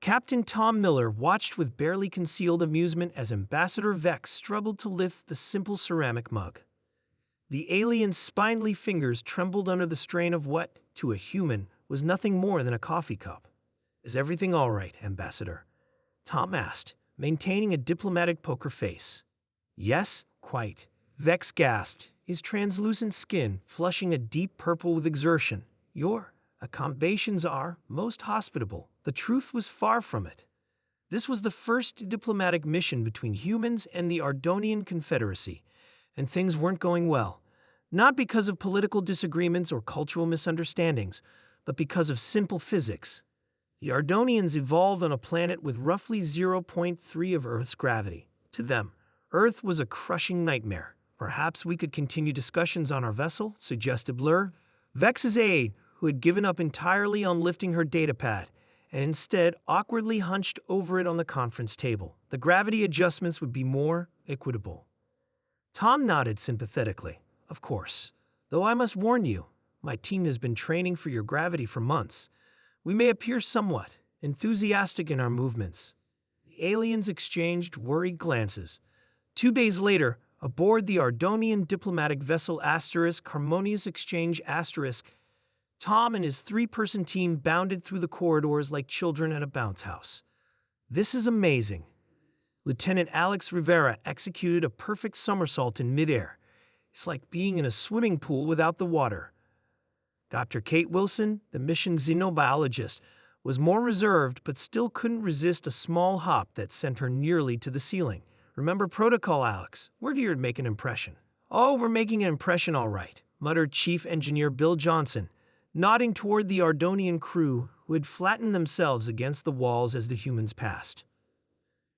Captain Tom Miller watched with barely concealed amusement as Ambassador Vex struggled to lift the simple ceramic mug. The alien's spindly fingers trembled under the strain of what, to a human, was nothing more than a coffee cup. "Is everything all right, Ambassador?" Tom asked, maintaining a diplomatic poker face. "Yes, quite," Vex gasped, his translucent skin flushing a deep purple with exertion. "Your accommodations are most hospitable." The truth was far from it. This was the first diplomatic mission between humans and the Ardonian Confederacy, and things weren't going well. Not because of political disagreements or cultural misunderstandings, but because of simple physics. The Ardonians evolved on a planet with roughly 0.3 of Earth's gravity. To them, Earth was a crushing nightmare. "Perhaps we could continue discussions on our vessel," suggested Blur. Vex's aide, who had given up entirely on lifting her datapad, and instead awkwardly hunched over it on the conference table. "The gravity adjustments would be more equitable." Tom nodded sympathetically. "Of course. Though I must warn you, my team has been training for your gravity for months. We may appear somewhat enthusiastic in our movements." The aliens exchanged worried glances. 2 days later, aboard the Ardonian diplomatic vessel Harmonious Exchange Tom and his 3-person team bounded through the corridors like children at a bounce house. "This is amazing." Lieutenant Alex Rivera executed a perfect somersault in midair. "It's like being in a swimming pool without the water." Dr. Kate Wilson, the mission xenobiologist, was more reserved but still couldn't resist a small hop that sent her nearly to the ceiling. "Remember protocol, Alex. We're here to make an impression." "Oh, we're making an impression all right," muttered Chief Engineer Bill Johnson, nodding toward the Ardonian crew who had flattened themselves against the walls as the humans passed.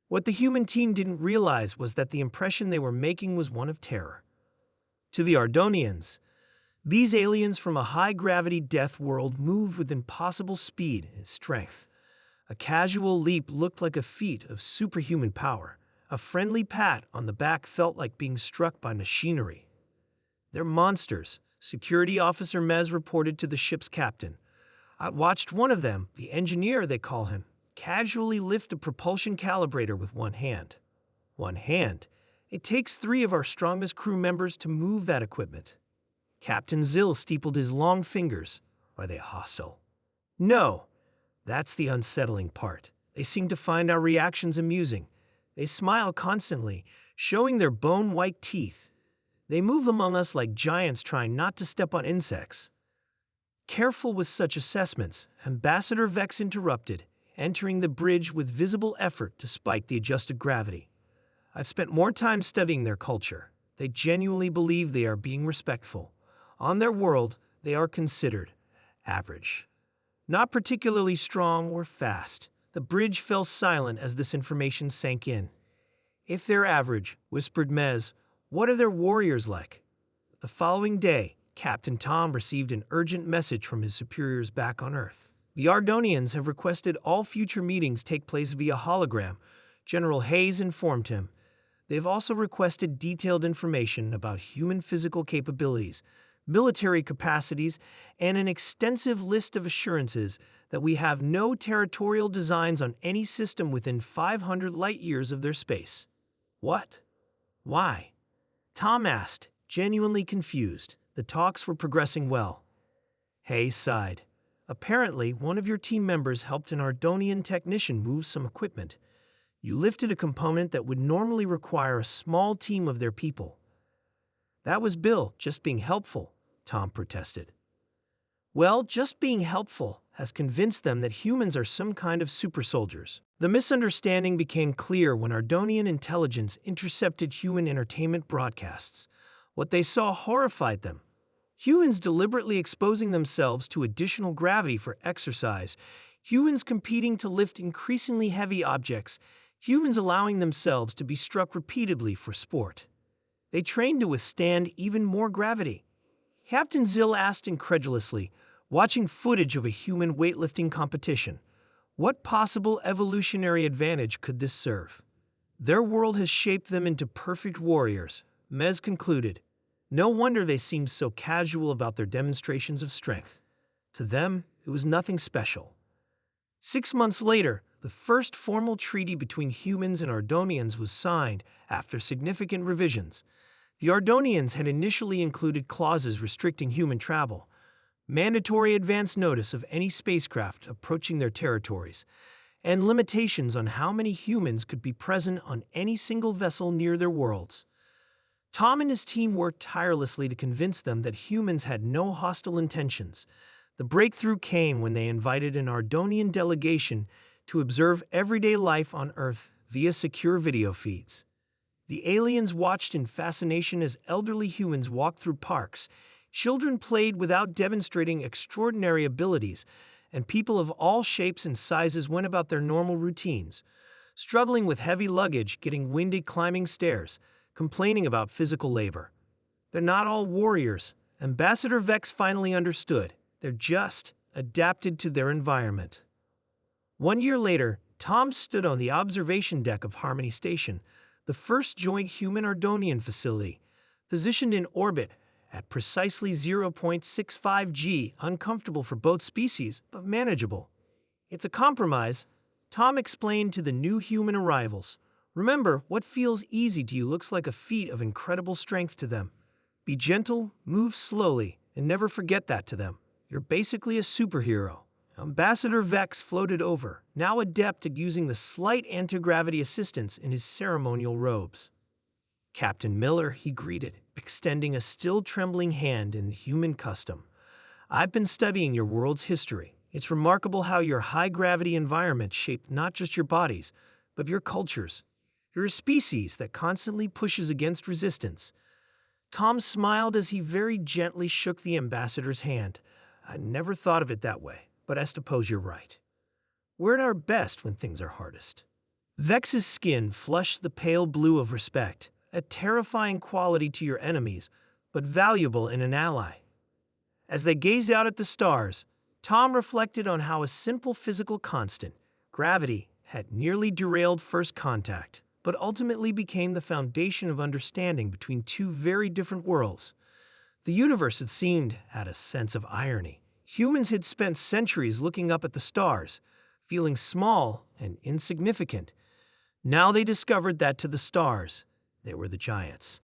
What the human team didn't realize was that the impression they were making was one of terror. To the Ardonians, these aliens from a high-gravity death world moved with impossible speed and strength. A casual leap looked like a feat of superhuman power. A friendly pat on the back felt like being struck by machinery. "They're monsters," Security Officer Mez reported to the ship's captain. "I watched one of them, the engineer they call him, casually lift a propulsion calibrator with one hand." "One hand? It takes 3 of our strongest crew members to move that equipment." Captain Zill steepled his long fingers. "Are they hostile?" "No. That's the unsettling part. They seem to find our reactions amusing. They smile constantly, showing their bone-white teeth. They move among us like giants trying not to step on insects." Careful with such assessments, Ambassador Vex interrupted, entering the bridge with visible effort despite the adjusted gravity. "I've spent more time studying their culture. They genuinely believe they are being respectful. On their world, they are considered average. Not particularly strong or fast." The bridge fell silent as this information sank in. "If they're average," whispered Mez, "what are their warriors like?" The following day, Captain Tom received an urgent message from his superiors back on Earth. "The Ardonians have requested all future meetings take place via hologram," General Hayes informed him. "They've also requested detailed information about human physical capabilities, military capacities, and an extensive list of assurances that we have no territorial designs on any system within 500 light-years of their space." "What? Why?" Tom asked, genuinely confused. The talks were progressing well. Hayes sighed. "Apparently, one of your team members helped an Ardonian technician move some equipment. You lifted a component that would normally require a small team of their people." "That was Bill, just being helpful," Tom protested. "Well, just being helpful has convinced them that humans are some kind of super soldiers." The misunderstanding became clear when Ardonian intelligence intercepted human entertainment broadcasts. What they saw horrified them. Humans deliberately exposing themselves to additional gravity for exercise, humans competing to lift increasingly heavy objects, humans allowing themselves to be struck repeatedly for sport. They trained to withstand even more gravity. Captain Zill asked incredulously, watching footage of a human weightlifting competition. What possible evolutionary advantage could this serve? "Their world has shaped them into perfect warriors," Mez concluded. "No wonder they seemed so casual about their demonstrations of strength. To them, it was nothing special." 6 months later, the first formal treaty between humans and Ardonians was signed after significant revisions. The Ardonians had initially included clauses restricting human travel, mandatory advance notice of any spacecraft approaching their territories, and limitations on how many humans could be present on any single vessel near their worlds. Tom and his team worked tirelessly to convince them that humans had no hostile intentions. The breakthrough came when they invited an Ardonian delegation to observe everyday life on Earth via secure video feeds. The aliens watched in fascination as elderly humans walked through parks, children played without demonstrating extraordinary abilities, and people of all shapes and sizes went about their normal routines, struggling with heavy luggage, getting winded climbing stairs, complaining about physical labor. They're not all warriors. Ambassador Vex finally understood. They're just adapted to their environment. 1 year later, Tom stood on the observation deck of Harmony Station, the first joint human-Ardonian facility, positioned in orbit at precisely 0.65 G, uncomfortable for both species, but manageable. It's a compromise, Tom explained to the new human arrivals. Remember, what feels easy to you looks like a feat of incredible strength to them. Be gentle, move slowly, and never forget that to them. You're basically a superhero. Ambassador Vex floated over, now adept at using the slight anti-gravity assistance in his ceremonial robes. Captain Miller, he greeted, extending a still trembling hand in human custom. I've been studying your world's history. It's remarkable how your high-gravity environment shaped not just your bodies, but your cultures. You're a species that constantly pushes against resistance. Tom smiled as he very gently shook the ambassador's hand. I never thought of it that way, but I suppose you're right. We're at our best when things are hardest. Vex's skin flushed the pale blue of respect, a terrifying quality to your enemies, but valuable in an ally. As they gazed out at the stars, Tom reflected on how a simple physical constant, gravity, had nearly derailed first contact, but ultimately became the foundation of understanding between two very different worlds. The universe, it seemed, had a sense of irony. Humans had spent centuries looking up at the stars, feeling small and insignificant. Now they discovered that to the stars, they were the giants.